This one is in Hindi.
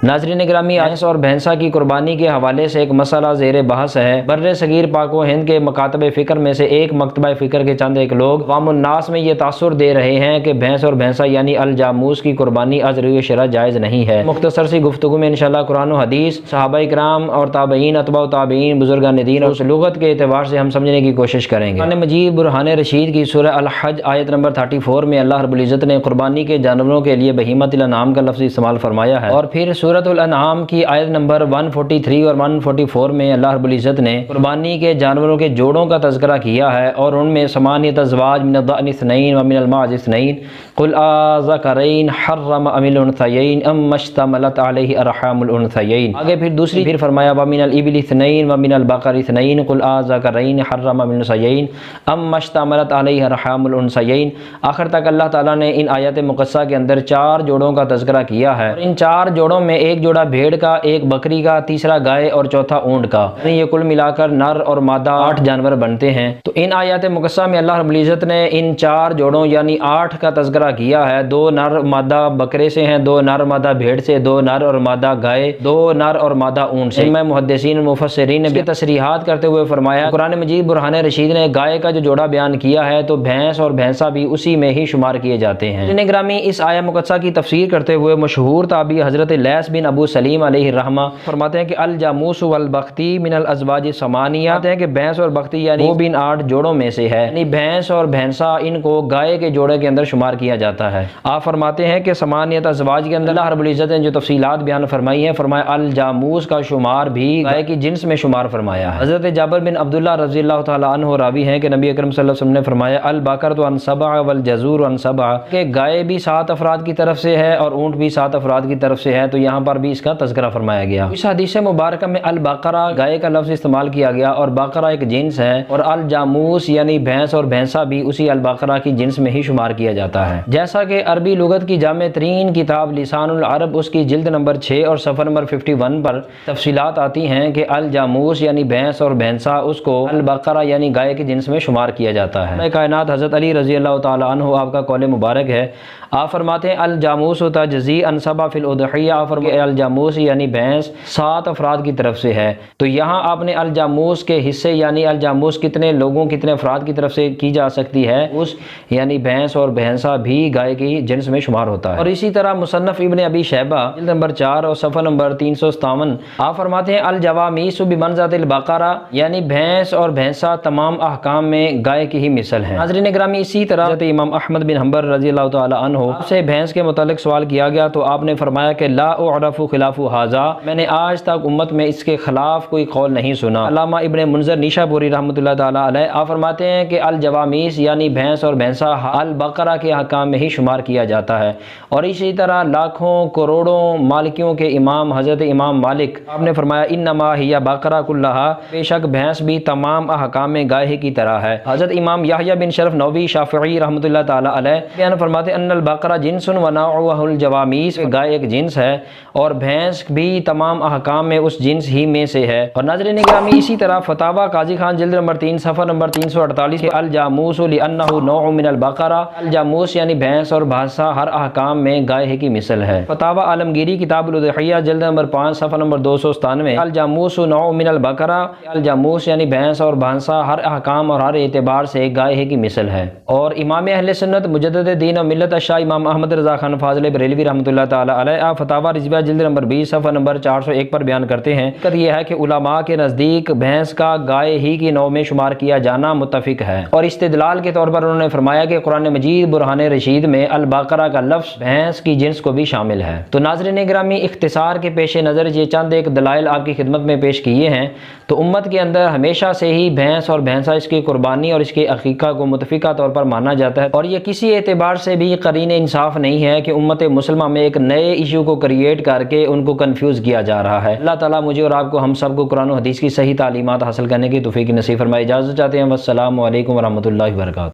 नाज़रीन गिरामी, भैंस और भैंसा की कुर्बानी के हवाले से एक मसला ज़ेर बहस है। बर्रे सगीर पाक व हिंद के मकातब फ़िक्र में से एक मकतबा फ़िक्र के चंद एक लोग अवामुन्नास में ये तासुर दे रहे हैं कि भैंस और भैंसा यानी अल जामूस की कुर्बानी अज़रुए शरा जायज़ नहीं है। मुख्तसर सी गुफ्तगू में इंशाअल्लाह कुरान व हदीस, सहाबाए किराम और ताबईन, अतबा ताबईन, बुजुर्गान दीन और उस लुगत के एतबार से हम समझने की कोशिश करेंगे। कुरान मजीद बुरहान रशीद की सूरह अल हज आयत नंबर 34 में अल्लाह रब्बुल इज़्ज़त ने कुर्बानी के जानवरों के लिए बहीमतुल अनआम का लफ्ज़ इस्तेमाल फरमाया है। और फिर सूरतुल अनआम की आयत नंबर 143 और 144 में अल्लाह रब्बुल इज़्ज़त ने कुर्बानी के जानवरों के जोड़ों का तज़किरा किया है और उनमें समानियत अज़वाज मिन अद-दअन इस्नैन व मिनल माअज़ इस्नैन कुल आज़करैन हर्रम अमिल उन्सयैन अम्मा इश्तमलत अलैहि अरहामुल उन्सयैन। आगे फिर दूसरी फिर फरमाया व मिनल इबिल इस्नैन व मिनल बकर इस्नैन कुल आज़करैन हर्रम अमिल उन्सयैन अम्मा इश्तमलत अलैहि अरहामुल उन्सयैन। आखिर तक अल्लाह ताला ने इन आयत मुक़द्दसा के अंदर 4 जोड़ों का तज़किरा किया है। इन 4 जोड़ों में एक जोड़ा भेड़ का, एक बकरी का, तीसरा गाय और चौथा ऊंट का, यानी ये कुल मिलाकर नर और मादा 8 जानवर बनते हैं। तो इन आयत मुक़द्दसा में अल्लाह रब्बुल इज़्ज़त ने इन 4 जोड़ों यानी 8 का तज़किरा किया है। 2 नर मादा बकरे से हैं, 2 नर मादा भेड़ से, 2 नर और मादा गाय, 2 नर और मादा ऊंट से। इनमें मुहद्दिसीन मुफस्सिरीन ने तशरीहात करते हुए फरमाया, कुरान मजीद बुरहान रशीद ने गाय का जो जोड़ा बयान किया है तो भैंस और भैंसा भी उसी में ही शुमार किए जाते हैं। निगरामी इस आयत मुक़द्दसा की तफसीर करते हुए मशहूर ताबी हज़रत लैस बिन अबू सलीम अलैहि रहमा फरमाते हैं कि अल जामूस वल बख्ती मिनल अज़वाज समानिया, कहते हैं कि भैंस और बख्ती यानी 2 बिन 8 जोड़ों में से है, यानी भैंस और भैंसा इनको गाय के जोड़े के अंदर शुमार किया जाता है। आप फरमाते हैं कि समानियत अज़वाज के अंदर अल्लाह रब्बुल इज़्ज़त ने जो तफसीलात बयान फरमाई है, फरमाया अल जामूस का शुमार भी गाय की जिन्स में शुमार फरमाया है। हज़रत जाबिर बिन अब्दुल्लाह रज़ियल्लाहु तआला अन्हु रावी हैं कि नबी अकरम सल्लल्लाहु अलैहि वसल्लम ने फरमाया अल बकर तो अन सबअ वल जज़ूर अन सबअ, कि गाय भी 7 अफराद की तरफ से है और ऊँट भी 7 अफराद की तरफ से है। तो यहाँ पर भी इसका तज़किरा फरमाया गया। इस हदीस मुबारक में अल बकरा गाय का लफ्ज़ इस्तेमाल किया गया और बकरा एक जिन्स है और अल जामूस यानी भैंस और भैंसा भी उसी अल बकरा की जिन्स में ही शुमार किया जाता है। जैसा कि अरबी लुगत की जामे तरीन किताब लिसानुल अरब उसकी जिल्द नंबर 6 और सफ़र नंबर 51 पर तफसीलात आती हैं कि अल जामूस यानी भैंस और भैंसा उसको अल बकरा यानी गाय की जिन्स में शुमार किया जाता है। कायनात हज़रत अली रज़ियल्लाहु तआला अन्हु आपका कौल मुबारक है। आप फरमाते हैं अल जामूस तजज़ी अन सबअ फिल उदहिया, अल जामूस यानी भैंस 7 अफराद की तरफ से है। तो यहाँ आपने अल जामूस के हिस्से यानी अल जामूस कितने लोगों कितने अफराद की तरफ से की जा सकती है, उस यानी भैंस और भैंसा भी गाय की जिन्स में शुमार होता है। और इसी तरह मुसन्नफ़ इब्न अबी शैबा जिल्द नंबर 4 और सफ़र नंबर 357 आप फरमाते हैं अल जवामीस बिमंज़िलतिल बक़रा, यानी भैंस और भैंसा तमाम अहकाम में गाय की ही मिसल है। नाज़रीन गिरामी, इसी तरह इमाम अहमद बिन हंबल रज़ियल्लाहु तआला अन्हु आपसे भैंस के मुतालिक सवाल किया गया तो आपने फरमाया कि ला उअरफ़ु खिलाफ़ु हाज़ा, मैंने आज तक उम्मत में इसके खिलाफ कोई कौल नहीं सुना। अल्लामा इब्न मुंज़र निशापुरी रहमतुल्लाह ताला अलैह आप फरमाते हैं कि अल जवामीस यानी भैंस और भैंसा अल बकरा के अहकाम में ही शुमार किया जाता है। और इसी तरह लाखों करोड़ों मालिकियों के इमाम हज़रत इमाम मालिक आपने फरमाया इन्नमा हिया बकरा कुल्लहा, बेशक भैंस भी तमाम अहकाम में गाय की तरह है। हज़रत इमाम याहया बिन शरफ नौवी शाफ़िई रहमतुल्लाह ताला अलैह बयान फरमाते अन्नल बकरा जिन्सुन व नौअहुल जवामीस, गाय एक जिन्स है और भैंस भी तमाम अहकाम में उस जिन्स ही में से है। और नाज़रीन गिरामी, इसी तरह फतावा काजी खान जिल्द नंबर 3 सफ़र नंबर 348 अल जामूस लिअन्नहु नौअ मिनल बकरा, अल जामूस यानी भैंस और भैंसा हर अहकाम में गाय की मिसल है। फतावा आलमगीरी किताबुल उदहिया जिल्द नंबर 5 सफ़र नंबर 297 अल जामूस नौअ मिनल बकरा, अल जामूस यानी भैंस और भैंसा हर अहकाम और हर एतबार से गाय की मिसल है। और इमाम अहले सुन्नत मुजद्दिद दीन और मिल्लत शाह इमाम अहमद रज़ा खान फाज़िल बरेलवी रहमतुल्लाह ताला अलैह फतावा रिज़विया जिल्द नंबर 20 सफ़र नंबर 401 पर बयान करते हैं कि यह है कि उलमा के नज़दीक भैंस का गाय ही की नौ में शुमार किया जाना मुत्तफ़िक है। और इस्तिदलाल के तौर पर उन्होंने फरमाया कि कुरान मजीद बुरहान रशीद में अल बकरा का लफ्ज़ भैंस की जिन्स को भी शामिल है। तो नाज़रीन गिरामी, इख्तिसार के पेश नज़र ये चंद एक दलाइल आपकी खिदमत में पेश किए हैं। तो उम्मत के अंदर हमेशा से ही भैंस और भैंसा इसकी कुर्बानी और इसके अकीक़ा को मुतफ़िका तौर पर माना जाता है और ये किसी एतबार से भी करीन इंसाफ नहीं है कि उम्मत मुसलमा में एक नए इशू को क्रिएट करके उनको कंफ्यूज किया जा रहा है। अल्लाह ताला मुझे और आपको हम सबको कुरान और हदीस की सही तालीमात हासिल करने की तौफीक नसीब फरमाए। इजाज़त चाहते हैं। वस्सलामु अलैकुम व रहमतुल्लाहि व बरकातुहू।